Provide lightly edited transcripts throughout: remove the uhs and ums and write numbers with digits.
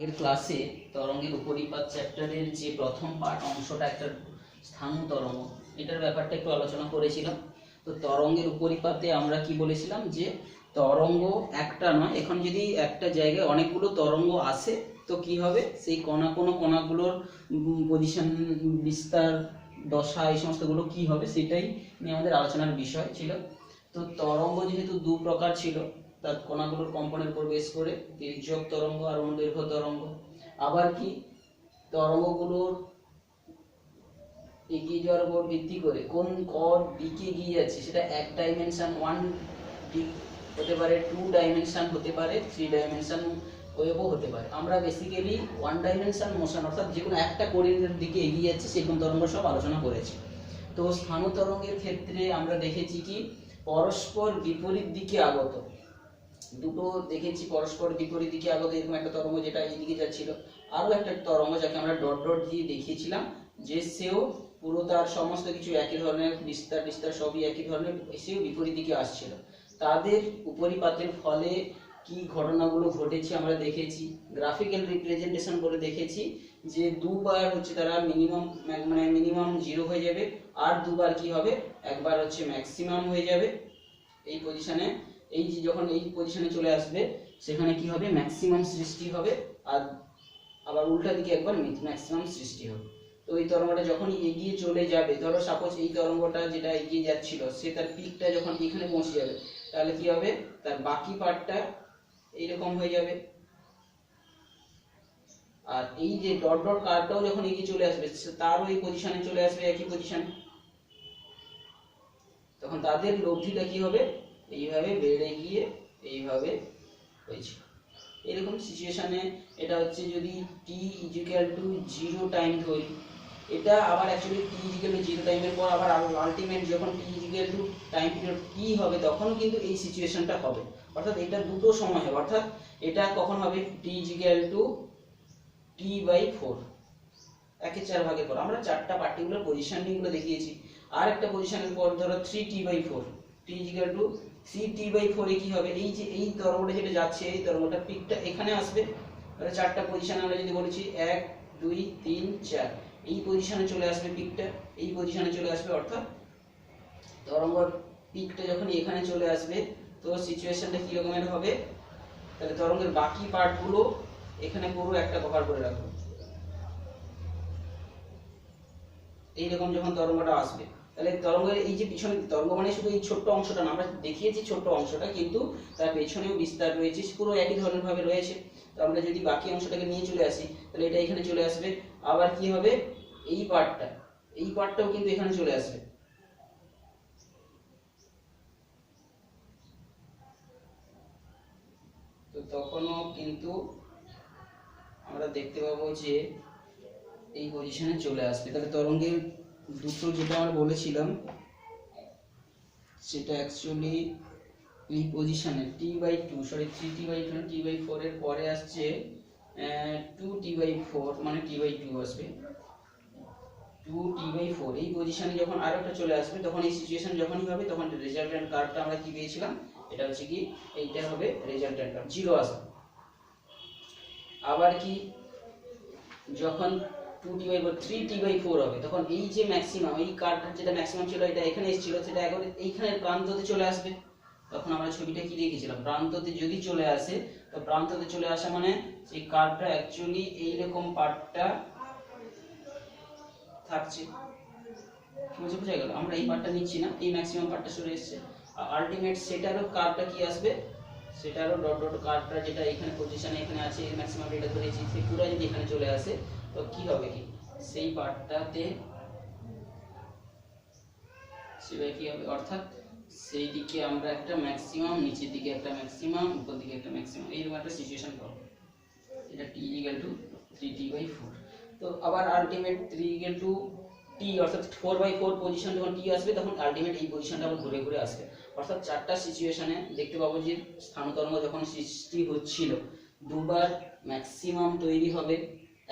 এর ক্লাসে তরঙ্গের উপরিপাত চ্যাপ্টারের যে প্রথম পার্ট অংশটা একটা স্থানু তরঙ্গ, এটার ব্যাপারটা একটু আলোচনা করেছিলাম। তো তরঙ্গের উপরিপাতে আমরা কি বলেছিলাম যে তরঙ্গ একটা নয়, এখন যদি একটা জায়গায় অনেকগুলো তরঙ্গ আসে তো কি হবে, সেই কণাগুলোর পজিশন, বিস্তার, দশা, এই সমস্তগুলো কি হবে সেটাই নিয়ে আমাদের আলোচনার বিষয় ছিল। তো তরঙ্গ যেহেতু দু প্রকার ছিল, তার কণাগুলোর কম্পনের উপর বেশ করে তির্যক তরঙ্গ আর অনুদৈর্ঘ্য তরঙ্গ। আবার কি তরঙ্গগুলোর এগিয়ে যাওয়ার উপর ভিত্তি করে কোন দিকে এগিয়ে যাচ্ছে, সেটা এক ডাইমেনশন, ওয়ান দিক হতে পারে, টু ডাইমেনশন হতে পারে, থ্রি ডাইমেনশন ওয়েবও হতে পারে। আমরা বেসিক্যালি ওয়ান ডাইমেনশন মোশন অর্থাৎ যে কোনো একটা কোঅর্ডিনেটের দিকে এগিয়ে যাচ্ছে সেরকম তরঙ্গ সব আলোচনা করেছি। তো স্থানু তরঙ্গের ক্ষেত্রে আমরা দেখেছি কি পরস্পর বিপরীত দিকে আগত, দুটো দেখেছি পরস্পর বিপরীত দিকে আগত এরকম একটা তরঙ্গ যেটা এইদিকে যাচ্ছিল, আরো একটা তরঙ্গ যাকে আমরা ডট ডট দিয়ে দেখিয়েছিলাম যে সেও পুরো তার সমস্ত কিছু একই ধরনের, বিস্তার সবই একই ধরনের, সেও বিপরীত দিকে আসছিল। তাদের উপরিপাতের ফলে কি ঘটনাগুলো ঘটেছে আমরা দেখেছি, গ্রাফিক্যাল রিপ্রেজেন্টেশন করে দেখেছি যে দুবার হচ্ছে তারা মিনিমাম জিরো হয়ে যাবে, আর দুবার কি হবে, একবার হচ্ছে ম্যাক্সিমাম হয়ে যাবে। এই পজিশনে, এই যে যখন এই পজিশনে চলে আসবে সেখানে কি হবে, ম্যাক্সিমাম সৃষ্টি হবে, আর আবার উল্টা দিকে একবার ম্যাক্সিমাম সৃষ্টি হবে। তো এই তরঙ্গটা যখন এগিয়ে চলে যাবে, ধরো সাপোজ এই তরঙ্গটা যেটা এগিয়ে যাচ্ছিল সে তার পিকটা যখন এখানে পৌঁছে যাবে, তাহলে কি হবে, তার বাকি পার্টটা এইরকম হয়ে যাবে। আর এই যে ডট ডট কার্ভটাও যখন এগিয়ে চলে আসবে তারও এই পজিশনে চলে আসবে, একই পজিশনে, তখন তাদের লব্ধিটা কি হবে, এইভাবে বেড়ে গিয়ে এইভাবে হয়েছে। এরকম সিচুয়েশনে এটা হচ্ছে যদি টি ইকুয়াল টু 0 টাইম ধরি, এটা আবার অ্যাকচুয়ালি টি ইকুয়াল টু 0 টাইমের পর আবার আলটিমেট যখন T equal to time period টি হবে তখন কিন্তু এই সিচুয়েশনটা হবে, অর্থাৎ এটা দুটো সময় হবে। অর্থাৎ এটা কখন হবে, T equal to T by 4, 1/4 পর আমরা চারটা পার্টিকুলার পজিশনিংগুলো দেখিয়েছি। আর একটা পজিশনের পর ধরো 3t/4, T equal to 3t/4 এ কি হবে, এই যে এই তরঙ্গটা যেটা যাচ্ছে এই তরঙ্গটা পিকটা এখানে আসবে, তাহলে চারটা পজিশন আমরা যদি বলেছি 1 2 3 4, এই পজিশনে চলে আসবে পিকটা, এই পজিশনে চলে আসবে, অর্থাৎ তরঙ্গর পিকটা যখন এখানে চলে আসবে তো সিচুয়েশনটা কি রকমের হবে, তাহলে তরঙ্গের বাকি পার্টগুলো এখানে পুরো একটা কভার করে রাখবে। এইরকম যখন তরঙ্গটা আসবে তাহলে তরঙ্গের এই যে পিছনে তরঙ্গ মানে শুধু এই ছোট্ট অংশটা না, আমরা দেখিয়েছি ছোট্ট অংশটা, কিন্তু তার পেছনেও বিস্তার রয়েছে, পুরো একই ধরনের ভাবে রয়েছে। তো আমরা যদি বাকি অংশটাকে নিয়ে চলে আসি তাহলে এটা এখানে চলে আসবে, আবার কি হবে, এই পার্টটাও কিন্তু এখানে চলে আসবে। তো তখনও কিন্তু আমরা দেখতে পাবো যে এই পজিশনে চলে আসবে। তাহলে তরঙ্গের দুটো যেটা আমরা বলেছিলাম সেটা অ্যাকচুয়ালি এই পজিশনে t/2, সরি 3t/2, t/4 এর পরে আসছে 2t/4, মানে t/2 আসবে, 2t/4 এই পজিশনে যখন আরো একটা চলে আসবে তখন এই সিচুয়েশন যখনই হবে তখন রেজাল্টেন্ট কার্ভটা আমরা কি পেয়েছিলাম, এটা হচ্ছে কি এইটা হবে রেজাল্টেন্ট কার্ভ, 0 আসবে। আবার কি যখন 2t/4 3t/4 হবে তখন এই যে ম্যাক্সিমাম, এই কার্ভটা যেটা ম্যাক্সিমাম ছিল এটা এখানে এসেছিল সেটা একবারে এইখানের প্রান্ততে চলে আসবে। তখন আমরা ছবিটা কি দেখিয়েছিলাম, প্রান্ততে যদি চলে আসে তো প্রান্ততে চলে আসা মানে সেই কার্ভটা অ্যাকচুয়ালি এইরকম পার্টটা থাকছে, বুঝে গেল, আমরা এই পার্টটা নিচ্ছি না, এই ম্যাক্সিমাম পার্টটা সরে এসেছে। আলটিমেট সেটারও কার্ভটা কি আসবে, সেটারও ডট ডট কার্ভটা যেটা এখানে পজিশনে এখানে আছে, এই ম্যাক্সিমাম এটা ধরেছি, সেই পুরো যদি এখানে চলে আসে তো কি হবে, কি সেই পার্টটাতে সেটা কি হবে, অর্থাৎ সেই দিকে আমরা একটা ম্যাক্সিমাম, নিচের দিকে একটা ম্যাক্সিমাম, উপর দিকে একটা ম্যাক্সিমাম, এইরকম একটা সিচুয়েশন পাবো। এটা t ইকুয়াল টু 3t/4। তো আবার আলটিমেট 3 ইকুয়াল টু t, অর্থাৎ 4/4 পজিশন যখন t আসবে তখন আলটিমেট এই পজিশনটা আবার ঘুরে ঘুরে আসবে। অর্থাৎ চারটা সিচুয়েশনে দেখতে পাবো যে স্থানু তরঙ্গ যখন সৃষ্টি হচ্ছিল দুবার ম্যাক্সিমাম তৈরি হবে,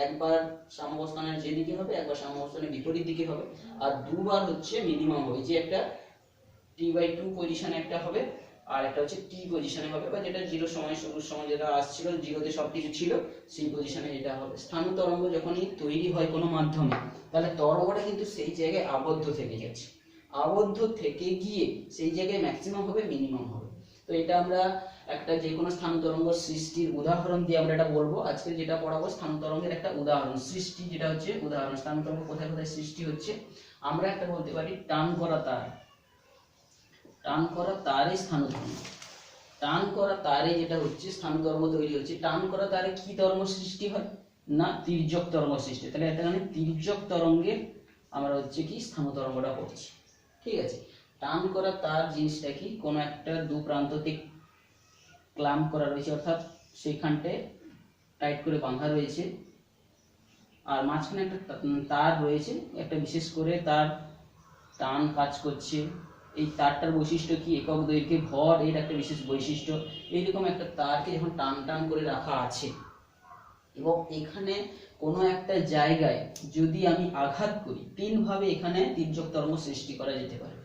একবার সাম্যাবস্থানের যেদিকে হবে, একবার সাম্যাবস্থানের বিপরীত দিকে হবে, আর দুবার হচ্ছে মিনিমাম হবে, যে একটা t/2 পজিশনে একটা হবে আর একটা হচ্ছে টি পজিশনে হবে, বা যেটা জিরো সময় শুরুর সময় যেটা আসছিল, জিরোতে সবকিছু ছিল সেই পজিশনে যেটা হবে। স্থান তরঙ্গ যখনই তৈরি হয় কোনো মাধ্যমে, তাহলে তরঙ্গটা কিন্তু সেই জায়গায় আবদ্ধ থেকে যাচ্ছে, আবদ্ধ থেকে গিয়ে সেই জায়গায় ম্যাক্সিমাম হবে, মিনিমাম হবে। তো এটা আমরা একটা যে কোনো স্থান তরঙ্গ সৃষ্টির উদাহরণ দিয়ে আমরা এটা বলবো। আজকে যেটা পড়াবো স্থান তরঙ্গের একটা উদাহরণ সৃষ্টি, যেটা হচ্ছে উদাহরণ। স্থান তরঙ্গ কোথায় কোথায় সৃষ্টি হচ্ছে আমরা একটা বলতে পারি, টান করা তার, টান করা তারে স্থান তরঙ্গ। টান করা তারে যেটা হচ্ছে স্থান তরঙ্গ তৈরি হচ্ছে, টান করা তারে কি তরঙ্গ সৃষ্টি হয় না, তির্যক তরঙ্গ সৃষ্টি। তাহলে এখানে তির্যক তরঙ্গের আমরা হচ্ছে কি স্থান তরঙ্গটা পড়ছি, ঠিক আছে। টান করা তার জিনিসটা কি, কোনো একটা দু প্রান্ততে ক্লাম্প করা রয়েছে, অর্থাৎ সেইখানটায় টাইট করে বাঁধা রয়েছে, আর মাঝখানে একটা তার রয়েছে, একটা বিশেষ করে তার টান কাজ করছে। এই তারটার বৈশিষ্ট্য কি, একক দৈর্ঘ্যে ভর, এর একটা বিশেষ বৈশিষ্ট্য। এইরকম একটা তারকে যখন টান টান করে রাখা আছে, এবং এখানে কোনো একটা জায়গায় যদি আমি আঘাত করি, তিন ভাবে এখানে তির্যক তরঙ্গ সৃষ্টি করা যেতে পারে।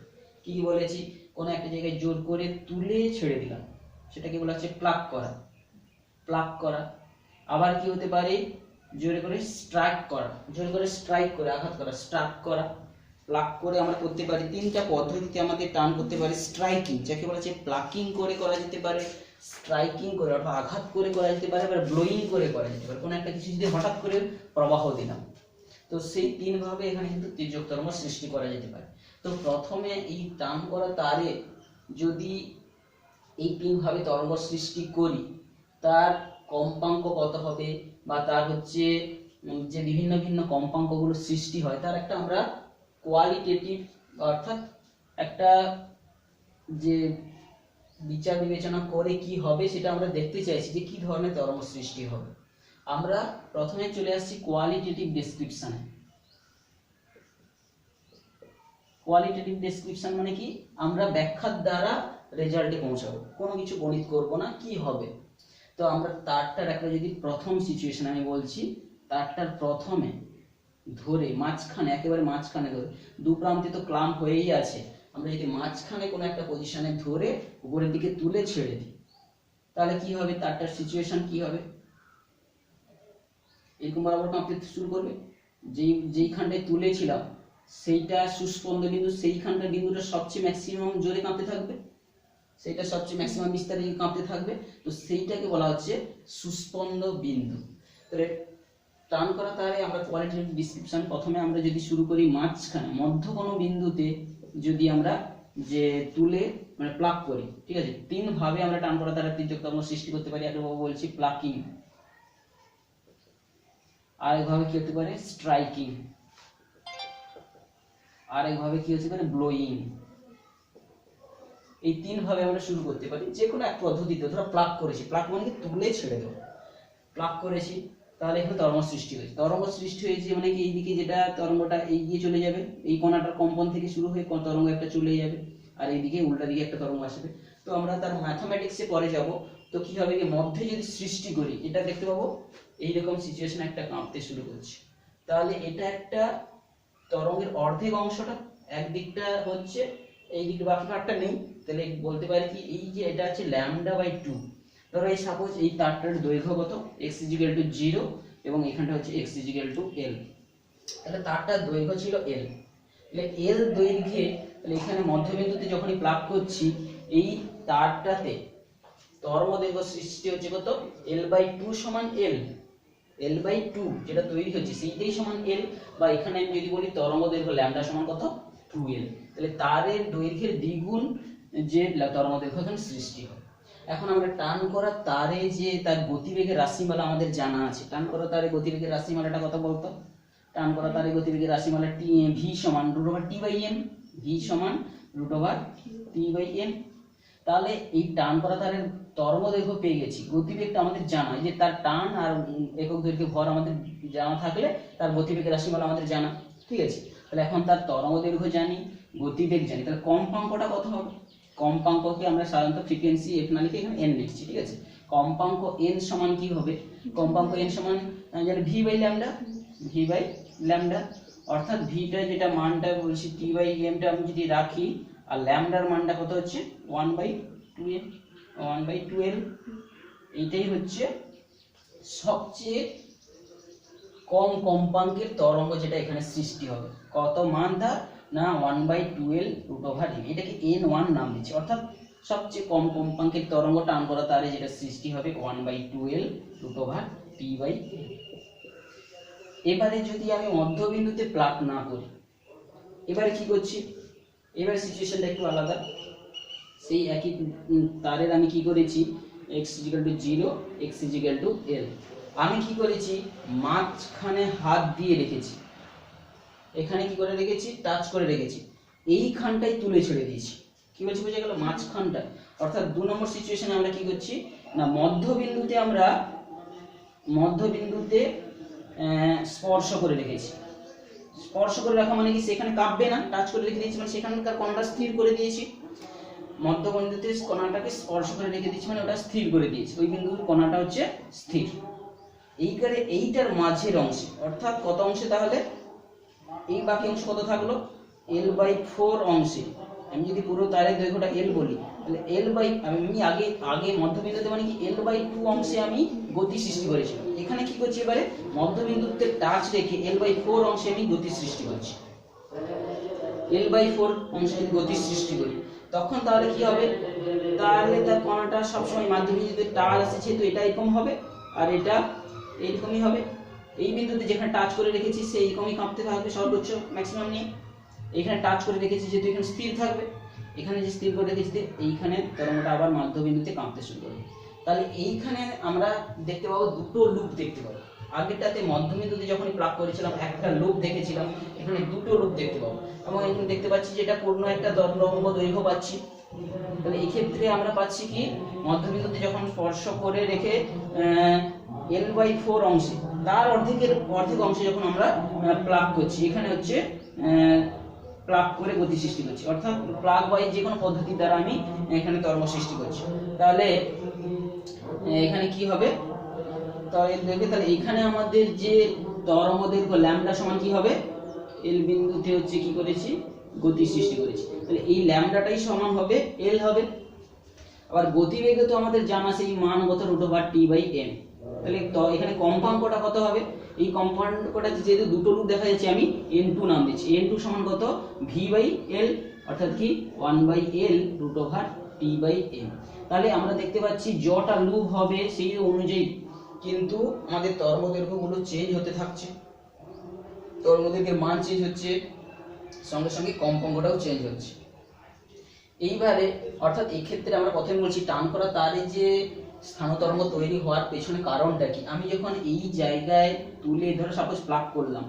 কি বলেছি, কোনো একটা জায়গায় জোর করে তুলে ছেড়ে দিলাম, সেটাকে বলা হচ্ছে প্লাগ করা, প্লাগ করা। আবার কি হতে পারে, জোরে করে স্ট্রাইক করা, জোরে করে স্ট্রাইক করে আঘাত করা, স্ট্রাইক করা। প্লাগ করে আমরা করতে পারি তিনটা পদ্ধতিতে আমাদের টান করতে পারি। স্ট্রাইকিং, যাকে বলা হচ্ছে প্লাকিং করে করা যেতে পারে, স্ট্রাইকিং করে অর্থাৎ আঘাত করে করা যেতে পারে, আবার ব্লোয়িং করে করা যেতে পারে। কোনো একটা কিছু যদি হঠাৎ করে প্রবাহ দিলাম, তো সেই তিন ভাবে এখানে কিন্তু তির্যক তরঙ্গ সৃষ্টি করা যেতে পারে। তো প্রথমে এই টান করা তারে যদি এই তিন ভাবে তরঙ্গ সৃষ্টি করি, তার কম্পাঙ্ক কত হবে, বা তার হচ্ছে যে বিভিন্ন ভিন্ন কম্পাঙ্কগুলো সৃষ্টি হয়, তার একটা আমরা কোয়ালিটেটিভ অর্থাৎ একটা যে বিচার বিবেচনা করে কি হবে সেটা আমরা দেখতে চাইছি, যে কি ধরনের তরঙ্গ সৃষ্টি হবে। আমরা প্রথমে চলে আসছি কোয়ালিটেটিভ ডেসক্রিপশনে। কোয়ালিটেটিভ ডেসক্রিপশন মানে কি, আমরা ব্যাখ্যার দ্বারা রেজাল্টে পৌঁছাবো, কোনো কিছু গণিত করব না, কি হবে। তো আমরা তারটার একটা যদি প্রথম সিচুয়েশন আমি বলছি, তারটার প্রথমে ধরে মাঝখানে, একেবারে মাঝখানে ধরে, দু প্রান্তে তো ক্লাম্প হয়েই আছে, আমরা যদি মাঝখানে কোনো একটা পজিশনে ধরে উপরের দিকে তুলে ছেড়ে দিই, তাহলে কি হবে, তারটার সিচুয়েশন কি হবে, এরকম বরাবর কাঁপতে শুরু করবে। যেইখানটায় তুলেছিলাম সেইটা সুস্পন্দ বিন্দু, সেইখানটা বিন্দুটা সবচেয়ে ম্যাক্সিমাম জোরে কাঁপতে থাকবে, সেইটা সবচেয়ে ম্যাক্সিমাম বিস্তারে কাঁপতে থাকবে, তো সেইটাকে বলা হচ্ছে সুস্পন্দ বিন্দু। তাহলে টান করা তারে আমরা কোয়ালিটেটিভ ডেসক্রিপশন, প্রথমে আমরা যদি শুরু করি মাঝখানে মধ্য কোনো বিন্দুতে যদি আমরা যে তুলে মানে প্লাগ করি, ঠিক আছে, তিন ভাবে আমরা টান করা তারে তির্যক তরঙ্গ সৃষ্টি করতে পারি। একটা বলছি প্লাকিং, আরেকভাবে কি হতে পারে স্ট্রাইকিং, আরেকভাবে কি হতে পারে ব্লোয়িং। এই তিন ভাবে আমরা শুরু করতে পারি যে কোনো এক পদ্ধতিতে। ধরো প্লাগ করেছি, প্লাগ মানে কি তুলে ছেড়ে দেবো, প্লাগ করেছি, তাহলে এখানে তরঙ্গ সৃষ্টি হয়েছে। তরঙ্গ সৃষ্টি হয়েছে মানে কি, এইদিকে যেটা তরঙ্গটা এগিয়ে চলে যাবে, এই কোণাটার কম্পন থেকে শুরু হয়ে তরঙ্গ একটা চলে যাবে, আর এইদিকে উল্টা দিকে একটা তরঙ্গ আসবে। তো আমরা তার ম্যাথমেটিক্সে পরে যাব। তো কি হবে, মধ্যে যদি সৃষ্টি করি, এটা দেখতে পাবো এইরকম সিচুয়েশন একটা কাঁপতে শুরু করছে, তাহলে এটা একটা তরঙ্গের অর্ধেক অংশটা একদিকটা হচ্ছে, এই দিকটা বাকি পার্টটা নেই। তাহলে বলতে পারি কি, এই যে এটা আছে λ/2। ধরো এই সাপোজ এই তারটার দৈর্ঘ্য কত, x = 0 এবং এখানটা হচ্ছে x = l। তাহলে তারটার দৈর্ঘ্য ছিল l, তাহলে l দৈর্ঘ্যে, তাহলে এখানে মধ্যবিন্দুতে যখনই প্লাগ করছি, এই তারটাতে তরঙ্গ দৈর্ঘ্য সৃষ্টি হচ্ছে কত, l/2 সমান l, l/2 যেটা তৈরি হচ্ছে সেইটাই সমান l, বা এখানে আমি যদি বলি তরঙ্গ দৈর্ঘ্য λ সমান কত 2l, তাহলে তারের দৈর্ঘ্যের দ্বিগুণ যে তরঙ্গ দৈর্ঘ্য এখানে সৃষ্টি হয়। এখন আমরা টান করা তারে যে তার গতিবেগের রাশিমালা আমাদের জানা আছে, টান করা তারে গতিবেগের রাশিমালাটা কত বলতো, টান করা তারে গতিবেগের রাশিমালা v সমান √t/m, v সমান √t/m। তাহলে এই টান করা তারের তরঙ্গ দৈর্ঘ্য পেয়ে গেছি, গতিবেগটা আমাদের জানা, যে তার টান আর একক দৈর্ঘ্য ভর আমাদের জানা থাকলে তার গতিবেগের রাশিমালা আমাদের জানা, ঠিক আছে। তাহলে এখন তার তরঙ্গ দৈর্ঘ্য জানি, গতিবেগ জানি, তাহলে কম্পাঙ্কটা কত হবে, কম্পাঙ্ককে আমরা সাধারণত ফ্রিকোয়েন্সি f না লিখে এখানে n লিখছি, ঠিক আছে। কম্পাঙ্ক n সমান কি হবে, কম্পাঙ্ক n সমান জানি v/λ, অর্থাৎ vটা যেটা মানটা বলছি t/m টা আমি যদি রাখি, আর ল্যামডার মানটা কত হচ্ছে 1/2, 2m 1/2l এইটাই হচ্ছে সবচেয়ে কম কম্পাঙ্কের তরঙ্গ যেটা এখানে সৃষ্টি হবে। কত মান তার না 1/2l √m, এটাকে n1 নাম দিচ্ছি, অর্থাৎ সবচেয়ে কম কম্পাঙ্কের তরঙ্গ টান করা তারে যেটা সৃষ্টি হবে 1/2l √T/m। এবারে যদি আমি মধ্যবিন্দুতে প্লাগ না করি, এবারে কি করছি, এবারে সিচুয়েশনটা একটু আলাদা। সেই একই তারের আমি কি করেছি x = 0 x = l, আমি কি করেছি মাঝখানে হাত দিয়ে রেখেছি, এখানে কি করে রেখেছি টাচ করে রেখেছি, এইখানটাই তুলে ছেড়ে দিয়েছি। কি বলছি বুঝে গেল, মাঝখানটা। অর্থাৎ 2 নম্বর সিচুয়েশনে আমরা কি করছি না মধ্যবিন্দুতে স্পর্শ করে রেখেছি। স্পর্শ করে রাখা মানে কি সেখানে কাঁপবে না, টাচ করে রেখে দিয়েছি মানে সেখানকার কণাটা স্থির করে দিয়েছি। মধ্যবিন্দুতে কণাটাকে স্পর্শ করে রেখে দিয়েছি মানে ওটা স্থির করে দিয়েছি, ওই বিন্দুর কণাটা হচ্ছে স্থির। এইটার মাঝের অংশে, অর্থাৎ কত অংশে তাহলে এই বাকি অংশ কত থাকলো l/4 অংশে। আমি যদি পুরো তারের দৈর্ঘ্যটা l বলি তাহলে আমি আগে মধ্যবিন্দুতে মানে কি l/2 অংশে আমি গতি সৃষ্টি করেছিলাম। এখানে কি করছি এবারে মধ্যবিন্দুতে টাচ রেখে l/4 অংশে আমি গতি সৃষ্টি করছি। l/4 অংশে আমি গতি সৃষ্টি করি, তখন তাহলে কি হবে, তাহলে তার কণাটা সবসময় মধ্যবিন্দুতে টাচ আছে তো এটা এরকম হবে আর এটা এইরকমই হবে। এই বিন্দুতে যেখানে টাচ করে রেখেছি সেই এরকমই কাঁপতে থাকবে সর্বোচ্চ ম্যাক্সিমাম নিয়ে। এখানে টাচ করে রেখেছি যেহেতু এখানে স্থির থাকবে, এখানে যে স্থির করে রেখেছি এইখানে তরঙ্গটা আবার মধ্যবিন্দুতে কাঁপতে শুরু করবে। তাহলে এইখানে আমরা দেখতে পাবো দুটো লুপ দেখতে পাবো। আগেরটাতে মধ্যবিন্দুতে যখনই প্লাগ করেছিলাম একটা লুপ দেখেছিলাম, এখানে দুটো লুপ দেখতে পাবো এবং এখানে দেখতে পাচ্ছি যে এটা পূর্ণ একটা তরঙ্গ দৈর্ঘ্য পাচ্ছি। তাহলে এই ক্ষেত্রে আমরা পাচ্ছি কি মধ্যবিন্দুতে যখন স্পর্শ করে রেখে l/4 অংশে তার অর্ধেক অংশে যখন আমরা প্লাগ করছি, এখানে হচ্ছে প্লাগ করে গতি সৃষ্টি করছি, অর্থাৎ প্লাগ ওয়াইজ যে কোনো পদ্ধতি দ্বারা আমি এখানে তরঙ্গ সৃষ্টি করছি। তাহলে এখানে কি হবে, তাহলে এখানে আমাদের যে তরঙ্গ দৈর্ঘ্য ল্যামডা সমান কি হবে, এল বিন্দুতে হচ্ছে কি করেছি গতি সৃষ্টি করেছি, তাহলে এই ল্যামডাটাই সমান হবে এল হবে। আবার গতিবেগে তো আমাদের জানা সেই মান কত √T/m। তাহলে এখানে কম্পাঙ্কটা কত হবে, এই কম্পাঙ্কটা যেহেতু দুটো লুপ দেখা যাচ্ছে আমি n2 নাম দিচ্ছি, n2 সমান কত v/l, অর্থাৎ কি 1/l √T/m। তাহলে আমরা দেখতে পাচ্ছি যটা লুপ হবে সেই অনুযায়ী কিন্তু আমাদের তরঙ্গ দৈর্ঘ্যগুলো চেঞ্জ হতে থাকছে, তরঙ্গ দৈর্ঘ্যের মান চেঞ্জ হচ্ছে, সঙ্গে সঙ্গে কম্পাঙ্কটাও চেঞ্জ হচ্ছে। এইবারে অর্থাৎ এই ক্ষেত্রে আমরা প্রথমে বলছি টান করা তারে যে স্থানতরঙ্গ তৈরি হওয়ার পেছনে কারণটা কি। আমি যখন এই জায়গায় তুলে ধরে সাপোজ প্লাগ করলাম,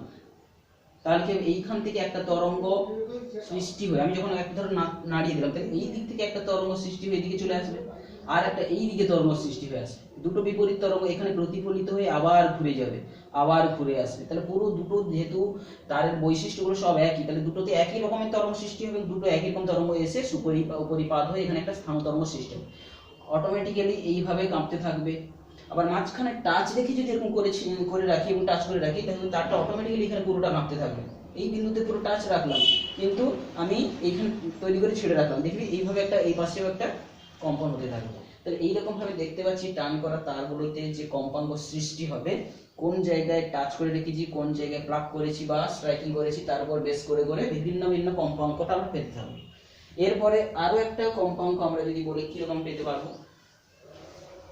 তাহলে কি এইখান থেকে একটা তরঙ্গ সৃষ্টি হয়ে আমি যখন একটা ধরে নাড়িয়ে দিলাম তাহলে এই দিক থেকে একটা তরঙ্গ সৃষ্টি হয়ে এদিকে চলে আসবে, আর একটা এই দিকে তরঙ্গ সৃষ্টি হয়ে আসবে, দুটো বিপরীত তরঙ্গ এখানে প্রতিফলিত হয়ে আবার ঘুরে যাবে, আবার ঘুরে আসবে। তাহলে পুরো দুটো যেহেতু তারের বৈশিষ্ট্যগুলো সব একই, তাহলে দুটোতে একই রকমের তরঙ্গ সৃষ্টি হবে, দুটো একই রকম তরঙ্গ এসে উপরিপাত হয়ে এখানে একটা স্থান তরঙ্গ সৃষ্টি হবে, অটোমেটিক্যালি এইভাবে কাঁপতে থাকবে। আবার মাঝখানে টাচ রেখে যদি এরকম করে রাখি এবং টাচ করে রাখি তাহলে তারটা অটোমেটিক্যালি এখানে পুরোটা কাঁপতে থাকবে। এই বিন্দুতে পুরো টাচ রাখলাম কিন্তু আমি এইখানে তৈরি করে ছেড়ে রাখলাম, দেখবি এইভাবে একটা এই পাশেও একটা কম্পন হতে থাকবে। তাহলে এইরকম ভাবে দেখতে পাচ্ছি টান করা তারগুলোতে যে কম্পাঙ্ক সৃষ্টি হবে কোন জায়গায় টাচ করে রেখেছি, কোন জায়গায় প্লাগ করেছি বা স্ট্রাইকিং করেছি, তার উপর বেস করে করে বিভিন্ন ভিন্ন কম্পাঙ্কটা আমরা পেতে থাকবো। এরপরে আরো একটা কম্পাঙ্ক আমরা যদি বলি কিরকম পেতে পারবো,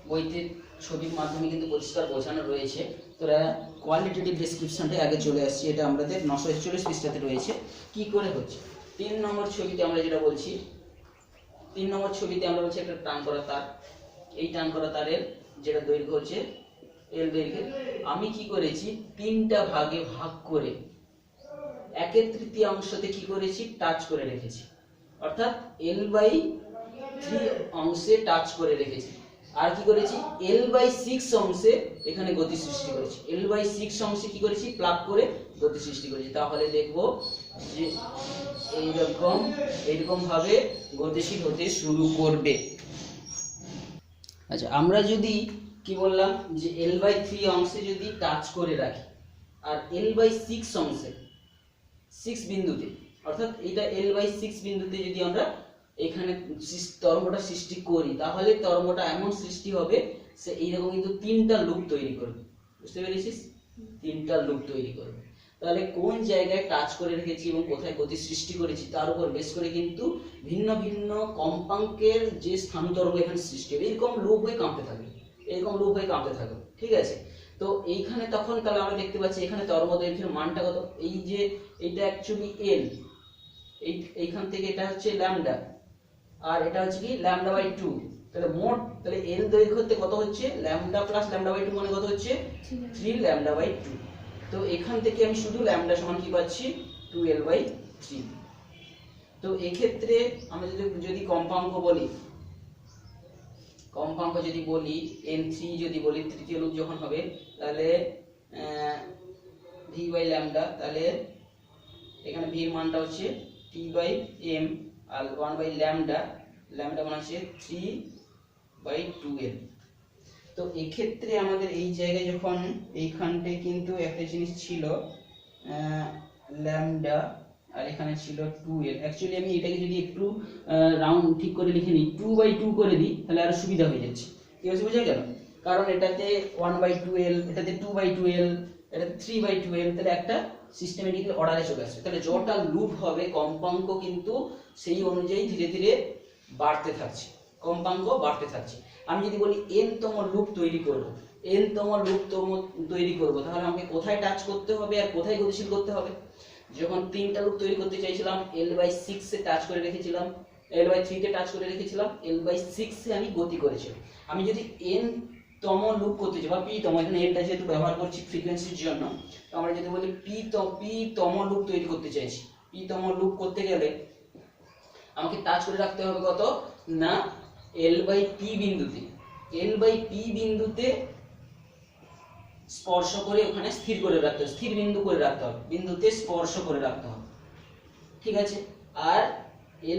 বইতে ছবির মাধ্যমে কিন্তু পরিষ্কার বোঝানো রয়েছে, তোরা কোয়ালিটেটিভ ডেসক্রিপশনটা আগে চলে আসছে, এটা আমাদের 941 পৃষ্ঠাতে রয়েছে কি করে হচ্ছে। 3 নম্বর ছবিতে আমরা যেটা বলছি, 3 নম্বর ছবিতে আমরা বলছি একটা টান করা তার, এই টান করা তারের যেটা দৈর্ঘ্য হচ্ছে এল দৈর্ঘ্য, আমি কি করেছি 3টা ভাগে ভাগ করে 1/3 কি করেছি টাচ করে রেখেছি, অর্থাৎ l/3 অংশে টাচ করে রেখেছি। আর কি করেছি l/6 অংশে এখানে গতি সৃষ্টি করেছি, l/6 অংশে কি করেছি প্লাগ করে গতি সৃষ্টি করেছি। তাহলে দেখবো যে এইরকম ভাবে গতিশীল হতে শুরু করবে। আচ্ছা, আমরা যদি কি বললাম যে l/3 অংশে যদি টাচ করে রাখি আর l/6 অংশে 6 বিন্দুতে, অর্থাৎ এটা l/6 বিন্দুতে যদি আমরা এখানে তরঙ্গটা সৃষ্টি করি, তাহলে তরঙ্গটা এমন সৃষ্টি হবে সে এইরকম কিন্তু তিনটা লুপ তৈরি করবে। বুঝতে পেরেছিস? তিনটা লুপ তৈরি করবে। তাহলে কোন জায়গায় টাচ করে রেখেছি এবং কোথায় গতি সৃষ্টি করেছি তার উপর বেশ করে কিন্তু ভিন্ন ভিন্ন কম্পাঙ্কের যে স্থানান্তরঙ্গ এখানে সৃষ্টি হবে, এরকম লুপ হয়ে কাঁপতে থাকবে, এরকম লুপ হয়ে কাঁপতে থাকবে। ঠিক আছে? তো এইখানে তখন তাহলে আমরা দেখতে পাচ্ছি এখানে তরঙ্গ দৈর্ঘ্যের মানটা কত, এই যে এটা অ্যাকচুয়ালি এল, এইখান থেকে এটা হচ্ছে ল্যামডা, আর এটা হচ্ছে কি ল্যামডা বাই 2। তাহলে মোট তাহলে এল দৈর্ঘ্যতে কত হচ্ছে, ল্যামডা প্লাস ল্যামডা বাই 2 মানে কত হচ্ছে 3 ল্যামডা বাই 2। তো এখান থেকে আমি শুধু ল্যামডা সমান কি পাচ্ছি 2l বাই 3। তো এই ক্ষেত্রে আমরা যদি কম্পাঙ্ক বলি, কম্পাঙ্ক যদি বলি n3 যদি বলি, তৃতীয় লুপ যখন হবে তাহলে v বাই ল্যামডা, তাহলে এখানে v এর মানটা হচ্ছে t বাই m আর 1 বাই ল্যামডা, ল্যামডা মানে হচ্ছে 3 বাই 2l। তো এই ক্ষেত্রে আমাদের এই জায়গায় যখন এইখানটায় কিন্তু একটা জিনিস ছিল ল্যামডা আর এখানে ছিল 2l। অ্যাকচুয়ালি আমি এটাকে যদি একটু রাউন্ড ঠিক করে লিখে নিই, 2 বাই 2 করে দিই, তাহলে আরো সুবিধা হয়ে যাচ্ছে। কি হচ্ছে বুঝা গেল? কারণ এটাতে 1 বাই 2l, এটাতে 2 বাই 2l, এটাতে 3 বাই 2l, তাহলে একটা সিস্টেমেটিক্যালি অর্ডারে চলে আসবে। তাহলে যতটা লুপ হবে কম্পাঙ্ক কিন্তু সেই অনুযায়ী ধীরে ধীরে বাড়তে থাকছে, কম্পাঙ্ক বাড়তে থাকছে। আমি যদি বলি n তম লুপ তৈরি করব, n তম লুপ তৈরি করব, তাহলে আমাকে কোথায় টাচ করতে হবে আর কোথায় গতিশীল করতে হবে? যখন তিনটা লুপ তৈরি করতে চাইছিলাম l বাই 6 এ টাচ করে রেখেছিলাম, l বাই 3 তে টাচ করে রেখেছিলাম, l বাই 6 এ আমি গতি করেছিলাম। আমি যদি n তম লুপ করতে চাই বা p তম, এখানে n টা যেহেতু ব্যবহার করছি ফ্রিকোয়েন্সির জন্য, তো আমরা যদি বলি p তম লুপ তৈরি করতে চাইছি, p তম লুপ করতে গেলে আমাকে টাচ করে রাখতে হবে কত না l বাই p বিন্দুতে, l বাই p বিন্দুতে স্পর্শ করে ওখানে স্থির করে রাখতে হবে, স্থির বিন্দু করে রাখতে হবে, বিন্দুতে স্পর্শ করে রাখতে হবে। ঠিক আছে? আর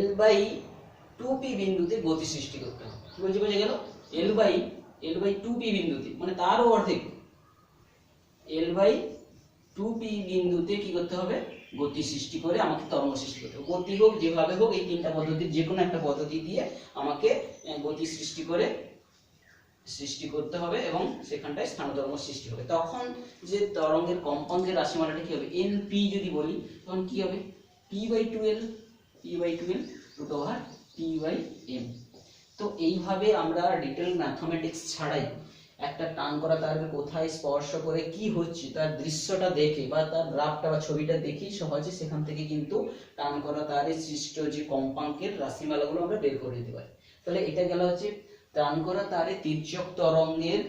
l বাই 2p বিন্দুতে গতি সৃষ্টি করতে হবে। কি বলছি বুঝে গেল? l বাই 2p বিন্দুতে মানে তারও অর্ধেক, l বাই 2p বিন্দুতে কি করতে হবে, গতি সৃষ্টি করে আমাকে তরঙ্গ সৃষ্টি করতে হবে। গতি হোক যেভাবে হোক এই তিনটা পদ্ধতির যে কোনো একটা পদ্ধতি দিয়ে আমাকে গতি সৃষ্টি করতে হবে এবং সেখানটায় স্থানতরঙ্গ সৃষ্টি হবে। তখন যে তরঙ্গের কম্পাঙ্কের রাশিমালাটা কি হবে, np যদি বলি তখন কি হবে p by 2l, p by 2l root over t by m। তো এইভাবে আমরা ডিটেল ম্যাথমেটিক্স ছাড়াই একটা টান করা তারকে কোথায় স্পর্শ করে কি হচ্ছে তার দৃশ্যটা দেখে বা তার গ্রাফটা বা ছবিটা দেখি সহজে সেখান থেকে কিন্তু টান করা তারে সৃষ্ট যে কম্পাঙ্কের রাশিমালাগুলো আমরা বের করে দিতে পারি। তাহলে এটা গেল হচ্ছে টান করা তারে তির্যক তরঙ্গের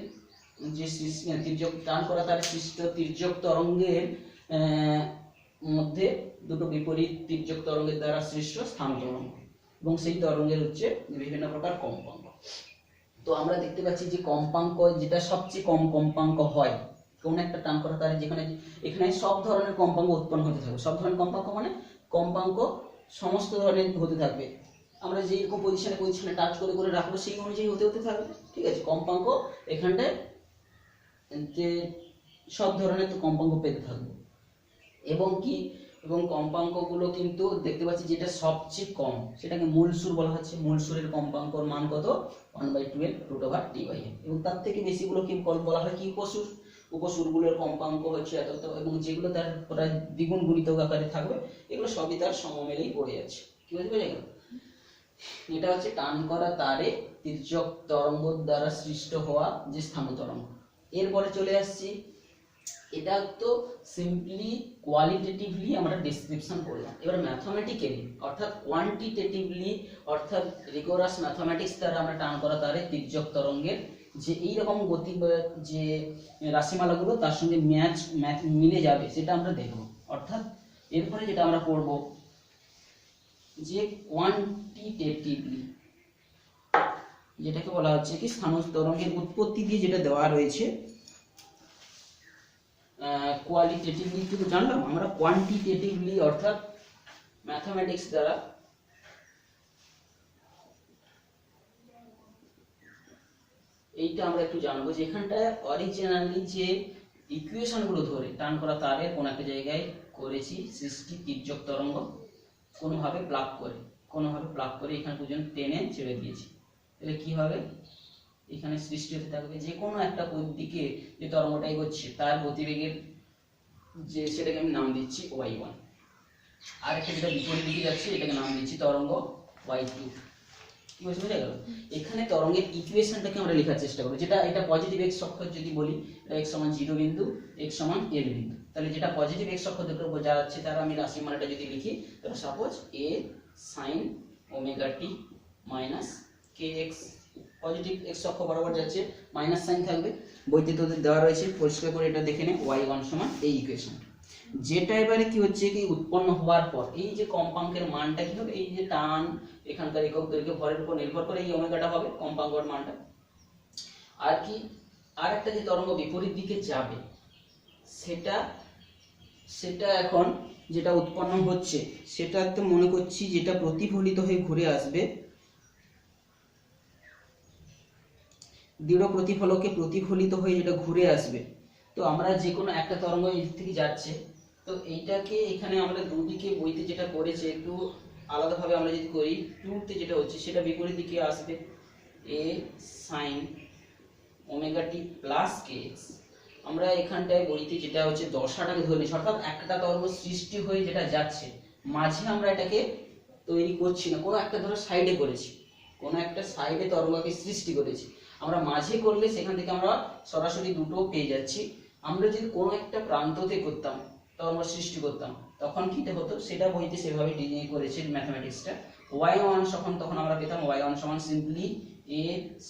যে টান করা তারে সৃষ্ট তির্যক তরঙ্গের মধ্যে দুটো বিপরীত তির্যক তরঙ্গের দ্বারা সৃষ্ট স্থান তরঙ্গ এবং সেই তরঙ্গের হচ্ছে বিভিন্ন প্রকার কম্পাঙ্ক। তো আমরা দেখতে পাচ্ছি যে কম্পাঙ্ক যেটা সবচেয়ে কম কম্পাঙ্ক হয় কোন একটা টান করা তারে, যেখানে এখানে সব ধরনের কম্পাঙ্ক উৎপন্ন হতে থাকবে। সব ধরনের কম্পাঙ্ক মানে কম্পাঙ্ক সমস্ত ধরনের হতে থাকবে, আমরা যেরকম পজিশনে টাচ করে করে রাখবো সেই অনুযায়ী হতে থাকবে। ঠিক আছে? কম্পাঙ্ক এখানটায় যে সব ধরনের তো কম্পাঙ্ক পেতে থাকবে এবং কম্পাঙ্কগুলো কিন্তু দেখতে পাচ্ছি যেটা সবচেয়ে কম সেটাকে মূল সুর বলা হচ্ছে। মূল সুরের কম্পাঙ্কর মান কত 1/12 root over t by m। এবং তার থেকে বেশিগুলো কি বলা হয় কি উপসুর, উপসুরগুলোর কম্পাঙ্ক হচ্ছে এত, এবং যেগুলো তার প্রায় দ্বিগুণ গুণিতক আকারে থাকবে এগুলো সবই তার সমমেলেই পড়ে যাচ্ছে। কি বুঝতে পেরে গেল? এটা হচ্ছে টান করা তারে তির্যক তরঙ্গ দ্বারা সৃষ্ট হওয়া যে স্থান তরঙ্গ। এরপরে চলে আসছি, এটা তো সিম্পলি কোয়ালিটেটিভলি আমরা ডেসক্রিপশন করলাম। এবার ম্যাথমেটিক্যালি অর্থাৎ কোয়ান্টিটেটিভলি অর্থাৎ রিগোরাস ম্যাথমেটিক্স দ্বারা আমরা টান করা তারে তির্যক তরঙ্গের যে এইরকম গতি যে রাশিমালাগুলো তার সঙ্গে ম্যাচ মিলে যাবে সেটা আমরা দেখব। অর্থাৎ এরপরে যেটা আমরা পড়ব যে কোয়ান্টিটেটিভলি, যেটাকে বলা হচ্ছে কি স্থান তরঙ্গের উৎপত্তি দিয়ে যেটা দেওয়া রয়েছে। কোয়ালিটেটিভলি কিন্তু জানলাম, আমরা কোয়ান্টিটেটিভলি অর্থাৎ ম্যাথমেটিক্স দ্বারা এইটা আমরা একটু জানবো যে এখানটায় অরিজিনালি যে ইকুয়েশন গুলো ধরে টান করা তারের কোন একটা জায়গায় করেছি সৃষ্টি তির্যক তরঙ্গ কোনোভাবে প্লাগ করে। কোনোভাবে প্লাগ করে এখানে পর্যন্ত টেনে ছেড়ে দিয়েছি, তাহলে কি হবে, এখানে সৃষ্টি হতে থাকবে যে কোনো একটা দিকে যে তরঙ্গটা এগোচ্ছে তার গতিবেগের যে সেটাকে আমি নাম দিচ্ছি y1, আর একটা যেটা বিপরীত দিকে যাচ্ছে এটাকে নাম দিচ্ছি তরঙ্গ y2। কি বুঝতে গেল? এখানে তরঙ্গের ইকুয়েশনটাকে আমরা লেখার চেষ্টা করব, যেটা এটা পজিটিভ x অক্ষ যদি বলি, এটা x সমান 0 বিন্দু, x সমান l বিন্দু, তাহলে যেটা পজিটিভ x অক্ষ থেকে বোঝা যাচ্ছে তার আমি রাশি মানটা যদি লিখি, তাহলে suppose a sin omega t minus kx, positive x অক্ষ বরাবর যাচ্ছে, মাইনাস সাইন থাকবে, বইতে তো দেওয়া রয়েছে, পরিষ্কার করে এটা দেখে নে, y1 সমান এই ইকুয়েশন, যেটা এবারে কি হচ্ছে কি উৎপন্ন হওয়ার পর এই যে কম্পাঙ্কের মানটা কি হবে, এই যে টান এখানকার একক দৈর্ঘ্য ভরের উপর নির্ভর করে এই ওমেগাটা হবে কম্পাঙ্কের মানটা। আর কি আর একটা যে তরঙ্গ বিপরীত দিকে যাবে সেটা এখন যেটা উৎপন্ন হচ্ছে সেটা তো মনে করছি যেটা প্রতিফলিত হয়ে ঘুরে আসবে, দৃঢ় প্রতিফলকে প্রতিফলিত হয়ে যেটা ঘুরে আসবে। তো আমরা যে কোনো একটা তরঙ্গ এই দিক থেকে যাচ্ছে, তো এইটাকে এখানে আমরা দুদিকে বইতে যেটা করেছে একটু আলাদাভাবে আমরা যদি করি, টুতে যেটা হচ্ছে সেটা বিপরীত দিকে আসবে a sin omega t plus kx। আমরা এখানটায় বইতে যেটা হচ্ছে দশাটাকে ধরে নিচ্ছি, অর্থাৎ একটা তরঙ্গ সৃষ্টি হয়ে যেটা যাচ্ছে মাঝে আমরা এটাকে তৈরি করছি না, কোনো একটা ধরো সাইডে করেছি, কোনো একটা সাইডে তরঙ্গকে সৃষ্টি করেছি, আমরা মাঝে করলে সেখান থেকে আমরা সরাসরি দুটো পেয়ে যাচ্ছি। আমরা যদি কোনো একটা প্রান্ততে করতাম তরঙ্গ সৃষ্টি করতাম তখন কিটা হতো সেটা বইতে সেভাবে ডিজাইন করেছে ম্যাথমেটিক্সটা, y1 তখন আমরা পেতাম y1 সমান simply a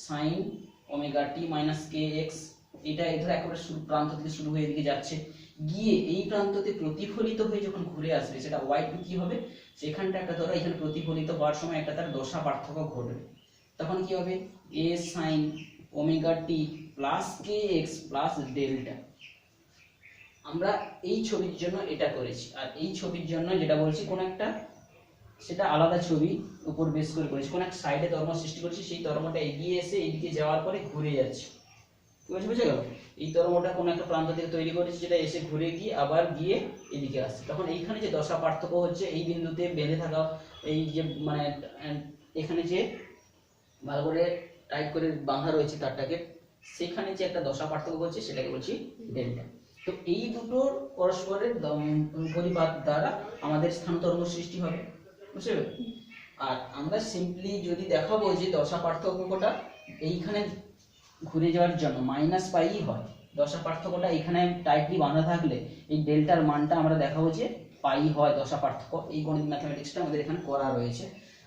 sin omega t minus kx, এটা ধর একেবারে শুরু প্রান্ত থেকে শুরু হয়ে এদিকে যাচ্ছে, গিয়ে এই প্রান্ততে প্রতিফলিত হয়ে যখন ঘুরে আসবে সেটা y2 কি হবে, সেখানটা একটা ধরো এখানে প্রতিফলিত হওয়ার সময় একটা তার দশা পার্থক্য ঘটবে, তখন কি হবে a sin omega t plus kx plus delta. আমরা এই ছবির জন্য এটা করেছি, আর এই ছবির জন্য যেটা বলছি কোন একটা সেটা আলাদা ছবি উপর বেস করে করেছি, কোন এক সাইডে তরঙ্গ সৃষ্টি করেছি, সেই তরঙ্গটা এগিয়ে এসে এইদিকে যাওয়ার পরে ঘুরে যাচ্ছে, কি বুঝে গেল? এই তরঙ্গটা কোন একটা প্রান্ত থেকে তৈরি করেছি যেটা এসে ঘুরে গিয়ে আবার গিয়ে এদিকে আসছে, তখন এইখানে যে দশা পার্থক্য হচ্ছে এই বিন্দুতে বেঁধে থাকা এই যে মানে এখানে যে ভালো করে টাইট করে বাঁধা রয়েছে তারটাকে, সেখানে যে একটা দশা পার্থক্য হচ্ছে সেটাকে বলছি ডেল্টা। তো এই দুটোর পরস্পরের পরিপাত দ্বারা আমাদের স্থান তরঙ্গ সৃষ্টি হবে, বুঝতে পারলে? আর আমরা সিম্পলি যদি দেখাবো যে দশা পার্থক্যটা এইখানে ঘুরে যাওয়ার জন্য মাইনাস পাই হয়, দশা পার্থক্যটা এখানে টাইটলি বাঁধা থাকলে এই ডেল্টার মানটা আমরা দেখাবো যে পাই হয় দশা পার্থক্য, এই গণিত ম্যাথমেটিক্সটা আমাদের এখানে করা রয়েছে।